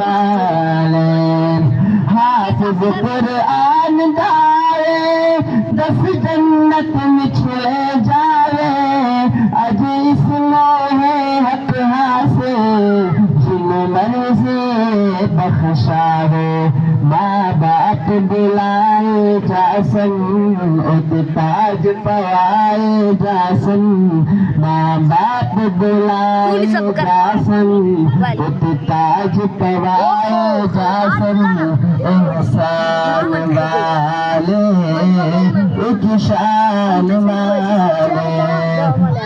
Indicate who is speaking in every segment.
Speaker 1: والے حافظ قرآن دارے دس جنت مچھلے جاوے اج اس لوہے حق حاصل جن مرضی بخشاوے ماں باپ بلائے جاسن ایک تاج پوائے جاسن ماں باپ بلائے جاسن ایک تاج پوائے جاسن احسان والے ایک شان والے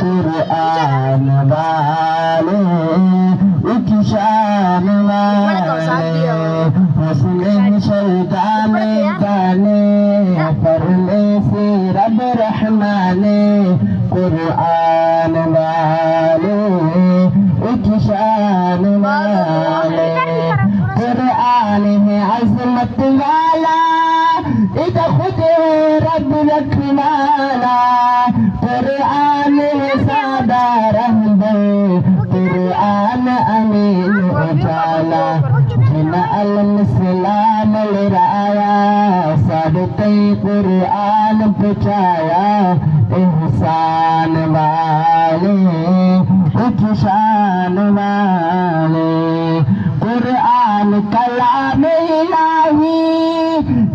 Speaker 1: قرآن والے ایک شان والے حسن شیدا میں گانے پڑھنے سے رب رحمانے قرآن والے ایک شان والے قرآن ہے عظمت والا ایک خود رب رکھوالا قرآن ہے سادہ رہبر قرآن امین اجالا جن علم سلام لرایا صدقے قرآن پچایا احسان والے ایک شان والے قرآن کلام الہی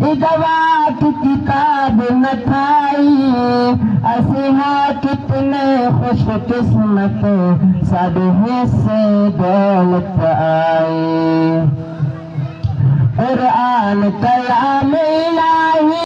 Speaker 1: ادوا کی کتاب نہ تھائی اسیہا کتنے خوش قسمت سب حصے دولت آئی قرآن کلام الہی